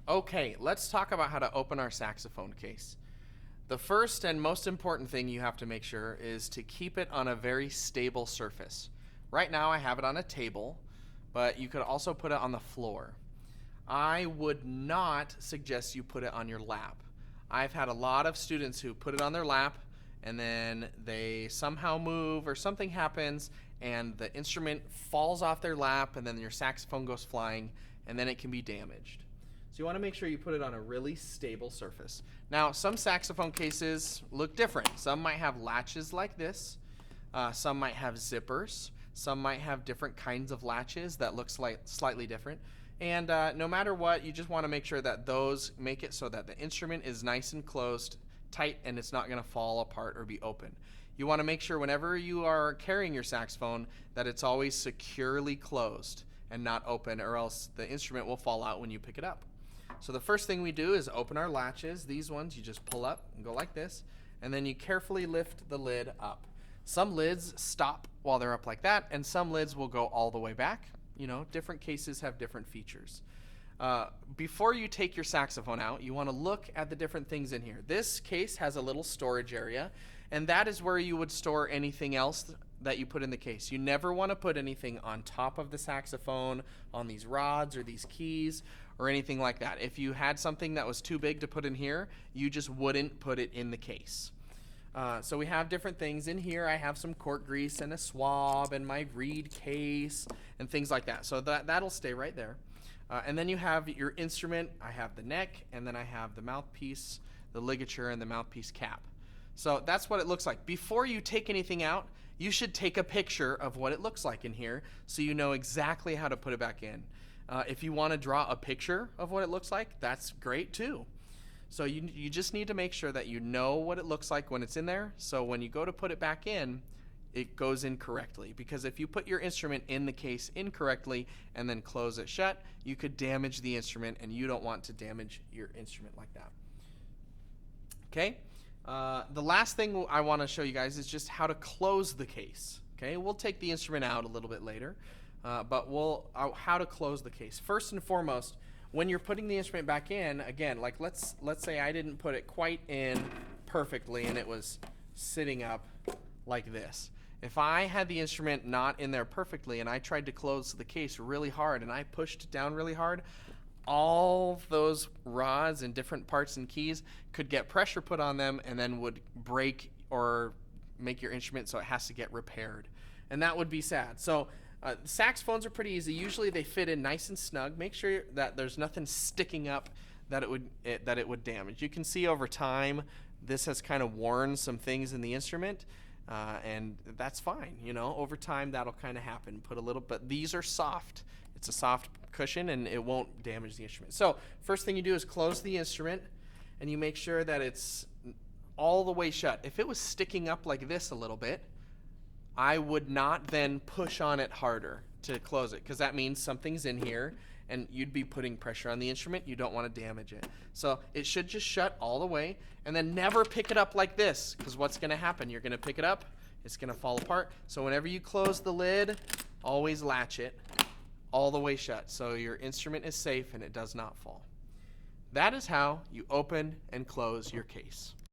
Okay, let's talk about how to open our saxophone case. The first and most important thing you have to make sure is to keep it on a very stable surface. Right now I have it on a table, but you could also put it on the floor. I would not suggest you put it on your lap. I've had a lot of students who put it on their lap and then they somehow move or something happens and the instrument falls off their lap and then your saxophone goes flying and then it can be damaged. So you want to make sure you put it on a really stable surface. Now, some saxophone cases look different. Some might have latches like this. Some might have zippers. Some might have different kinds of latches that look slightly different. And no matter what, you just want to make sure that those make it so that the instrument is nice and closed, tight, and it's not going to fall apart or be open. You want to make sure whenever you are carrying your saxophone that it's always securely closed and not open, or else the instrument will fall out when you pick it up. So the first thing we do is open our latches. These ones you just pull up and go like this, and then you carefully lift the lid up. Some lids stop while they're up like that, and some lids will go all the way back. You know, different cases have different features. Before you take your saxophone out, you want to look at the different things in here. This case has a little storage area, and that is where you would store anything else that you put in the case. You never want to put anything on top of the saxophone, on these rods or these keys, or anything like that. If you had something that was too big to put in here, you just wouldn't put it in the case. So we have different things in here. I have some cork grease and a swab and my reed case and things like that. So that'll stay right there. And then you have your instrument. I have the neck, and then I have the mouthpiece, the ligature, and the mouthpiece cap. So that's what it looks like. Before you take anything out, you should take a picture of what it looks like in here so you know exactly how to put it back in. If you want to draw a picture of what it looks like, that's great too. So you just need to make sure that you know what it looks like when it's in there, so when you go to put it back in, it goes in correctly. Because if you put your instrument in the case incorrectly and then close it shut, you could damage the instrument, and you don't want to damage your instrument like that. Okay? The last thing I want to show you guys is just how to close the case. Okay? We'll take the instrument out a little bit later, but how to close the case. First and foremost, when you're putting the instrument back in, again, like let's say I didn't put it quite in perfectly and it was sitting up like this. If I had the instrument not in there perfectly and I tried to close the case really hard and I pushed it down really hard, all those rods and different parts and keys could get pressure put on them and then would break or make your instrument so it has to get repaired. And that would be sad. So saxophones are pretty easy. Usually they fit in nice and snug. Make sure that there's nothing sticking up that it would damage. You can see over time this has kind of worn some things in the instrument, and that's fine. You know, over time that'll kind of happen. But these are soft. It's a soft cushion and it won't damage the instrument. So first thing you do is close the instrument, and you make sure that it's all the way shut. If it was sticking up like this a little bit, I would not then push on it harder to close it, because that means something's in here and you'd be putting pressure on the instrument. You don't want to damage it. So it should just shut all the way, and then never pick it up like this, because what's going to happen? You're going to pick it up, it's going to fall apart. So whenever you close the lid, always latch it all the way shut so your instrument is safe and it does not fall. That is how you open and close your case.